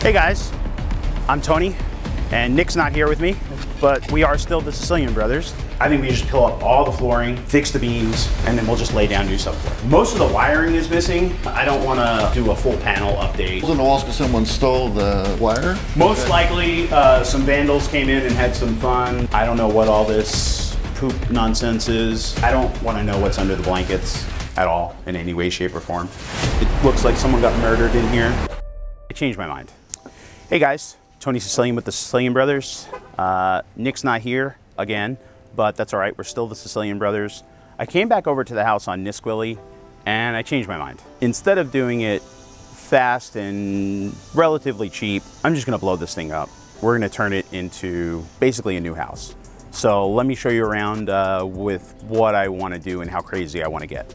Hey guys, I'm Tony, and Nick's not here with me, but we are still the Sicilian brothers. I think we just peel up all the flooring, fix the beams, and then we'll just lay down new subfloor. Most of the wiring is missing. I don't want to do a full panel update. On the walls because someone stole the wire? Most likely, some vandals came in and had some fun. I don't know what all this poop nonsense is. I don't want to know what's under the blankets at all in any way, shape, or form. It looks like someone got murdered in here. I changed my mind. Hey guys, Tony Sicilian with the Sicilian Brothers. Nick's not here again, but that's all right. We're still the Sicilian Brothers. I came back over to the house on Nisqually and I changed my mind. Instead of doing it fast and relatively cheap, I'm just gonna blow this thing up. We're gonna turn it into basically a new house. So let me show you around with what I wanna do and how crazy I wanna get.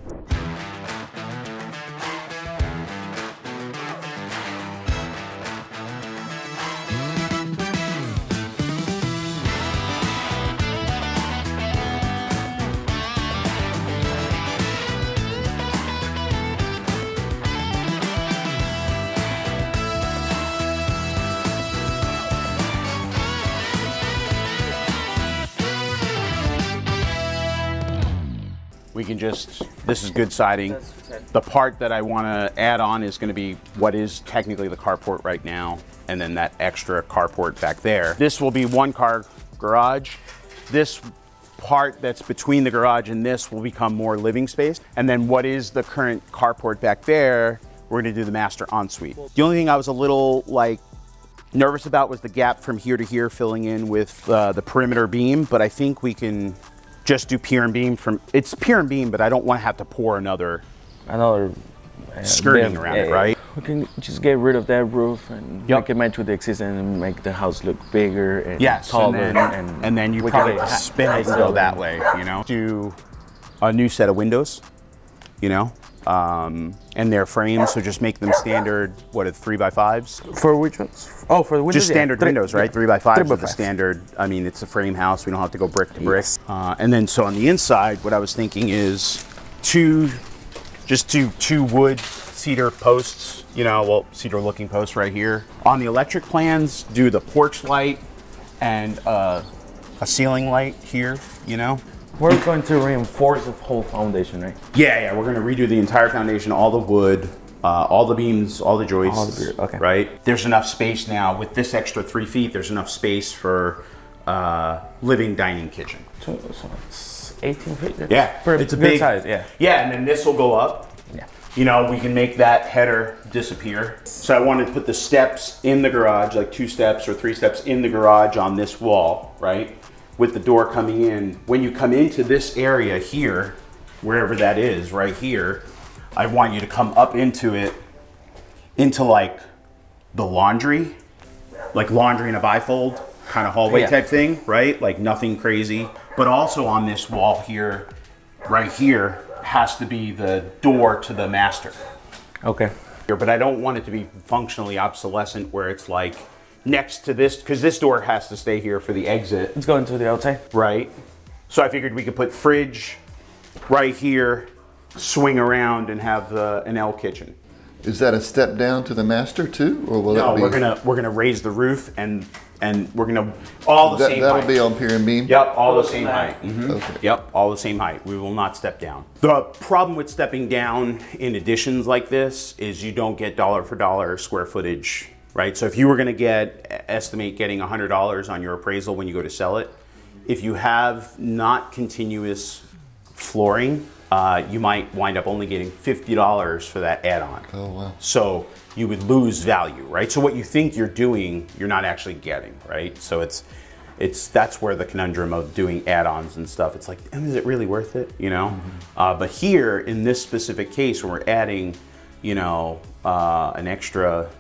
We can just, this is good siding. The part that I want to add on is going to be what is technically the carport right now, and then that extra carport back there. This will be one car garage. This part that's between the garage and this will become more living space. And then what is the current carport back there, we're going to do the master ensuite. The only thing I was a little nervous about was the gap from here to here filling in with the perimeter beam, but I think we can just do pier and beam from, it's pier and beam, but I don't want to have to pour another skirting around it, right? We can just get rid of that roof and make it match with the existing and make the house look bigger and taller. And then you probably spin it and go that way, you know? Do a new set of windows, you know? And their frames, so just make them standard, what, 3x5s? For which ones? Oh, for the windows? Just standard windows, right? 3x5s is the standard. I mean, it's a frame house. We don't have to go brick to brick. Yes. And then, so on the inside, what I was thinking is just two wood cedar posts, you know, well, cedar looking posts right here. On the electric plans, do the porch light and a ceiling light here, you know? We're going to reinforce the whole foundation, right? Yeah, we're going to redo the entire foundation, all the wood, all the beams, all the joists, all the okay. Right? There's enough space now, with this extra 3 feet, there's enough space for living, dining, kitchen. So it's 18 feet? Yeah, it's a big size, yeah. Yeah, and then this will go up. Yeah. You know, we can make that header disappear. So I wanted to put the steps in the garage, like 2 steps or 3 steps in the garage on this wall, right? With the door coming in. When you come into this area here, wherever that is, right here, I want you to come up into it, into like the laundry, like laundry in a bifold kind of hallway type thing, right? Like nothing crazy. But also on this wall here, right here, has to be the door to the master. Okay. But I don't want it to be functionally obsolescent where it's like, next to this, because this door has to stay here for the exit. It's going to the outside. Right. So I figured we could put fridge right here, swing around and have an L kitchen. Is that a step down to the master too? Or will no, it be? we're gonna raise the roof and we're gonna all the same height. That'll be on pier and beam? Yep, all the same height. Mm-hmm. Okay. Yep, all the same height. We will not step down. The problem with stepping down in additions like this is you don't get dollar for dollar square footage. Right, so if you were going to estimate getting $100 on your appraisal when you go to sell it, if you have not continuous flooring, you might wind up only getting $50 for that add-on. Oh wow! So you would lose value, right? So what you think you're doing, you're not actually getting, right? So that's where the conundrum of doing add-ons and stuff. It's like, is it really worth it? You know, but here in this specific case, when we're adding, you know, an extra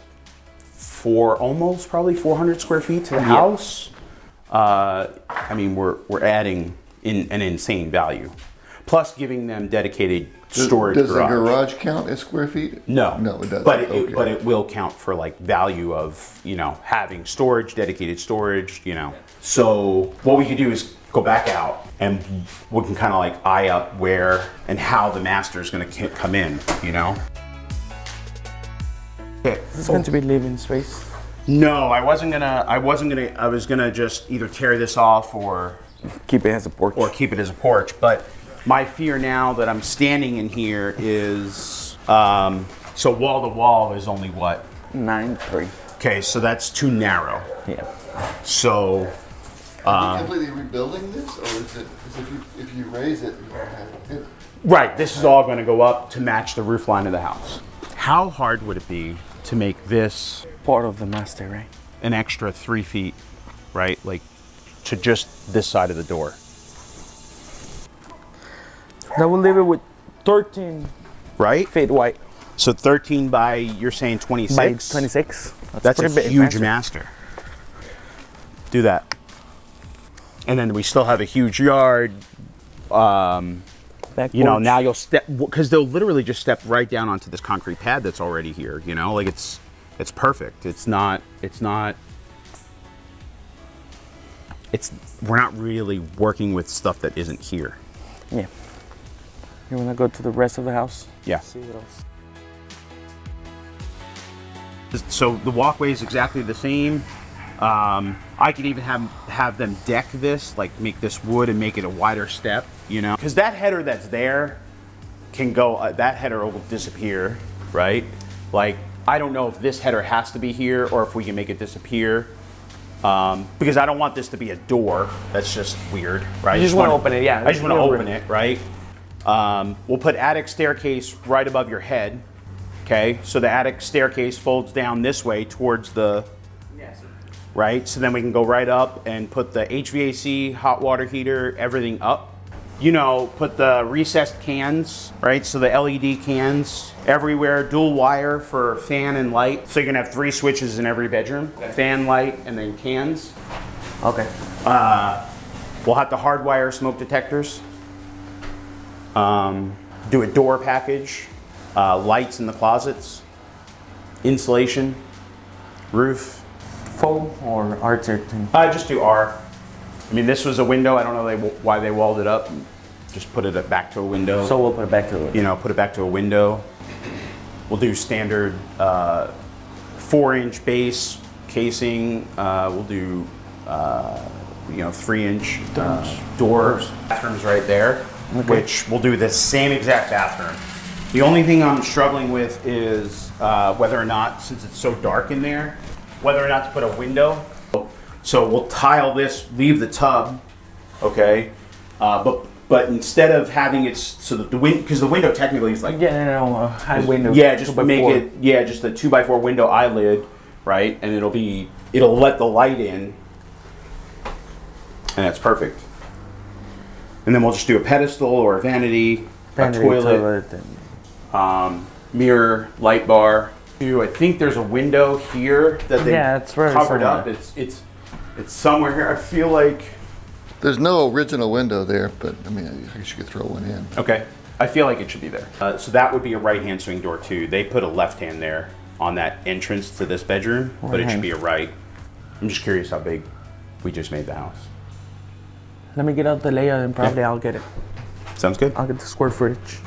almost probably 400 square feet to the house. I mean, we're adding an insane value. Plus giving them dedicated storage garage. Does the garage count as square feet? No. No, it doesn't. But it will count for like value of, you know, having storage, dedicated storage, you know. So what we could do is go back out and we can kind of like eye up where and how the master is going to come in, you know. It's going to be living space. No, I was gonna just either tear this off or keep it as a porch. But my fear now that I'm standing in here is, so wall to wall is only what? 9.3. Okay, so that's too narrow. Yeah. So. Are you completely rebuilding this, or is it? Because if you raise it, you're gonna have to hit it. Right. This is all going to go up to match the roof line of the house. How hard would it be to make this part of the master, right? An extra 3 feet, right? Like to just this side of the door. That will leave it with 13 feet wide. So 13 by, you're saying 26? By 26. That's a huge master. Do that. And then we still have a huge yard. You know, now you'll step, because they'll literally just step right down onto this concrete pad that's already here, you know? Like it's perfect. We're not really working with stuff that isn't here. Yeah. You wanna go to the rest of the house? Yeah. See what else. So the walkway is exactly the same. I could even have them deck this, like make this wood and make it a wider step, you know? Because that header that's there can go, that header will disappear, right? Like, I don't know if this header has to be here or if we can make it disappear. Because I don't want this to be a door. That's just weird, right? You just want to open it, yeah. I just want to open it, right? We'll put attic staircase right above your head, okay? So the attic staircase folds down this way towards the, right? So then we can go right up and put the HVAC, hot water heater, everything up. You know, put the recessed cans, right? So the LED cans everywhere, dual wire for fan and light. So you're gonna have 3 switches in every bedroom. Fan, light, and then cans. Okay. We'll have to hardwire smoke detectors. Do a door package, lights in the closets, insulation, roof. Foam or R13? Just do R. I mean, this was a window. I don't know why they walled it up. Just put it back to a window. So we'll put it back to a window. You know, put it back to a window. We'll do standard 4-inch base casing. We'll do, you know, 3-inch doors. Bathroom's right there, which we'll do the same exact bathroom. The only thing I'm struggling with is whether or not, since it's so dark in there, whether or not to put a window. So we'll tile this, leave the tub, okay? But instead of having it so that the window, because the window technically is like high window. Yeah, just make it just a 2x4 window eyelid, right? And it'll let the light in, and that's perfect. And then we'll just do a pedestal or a vanity, a toilet, mirror, light bar. I think there's a window here that they covered up. It's somewhere here. I feel like there's no original window there, but I mean, I guess you could throw one in. Okay, I feel like it should be there. So that would be a right-hand swing door too. They put a left hand there on that entrance to this bedroom, but it should be a right. I'm just curious how big we just made the house. Let me get out the layout and probably I'll get it. Sounds good. I'll get the square footage.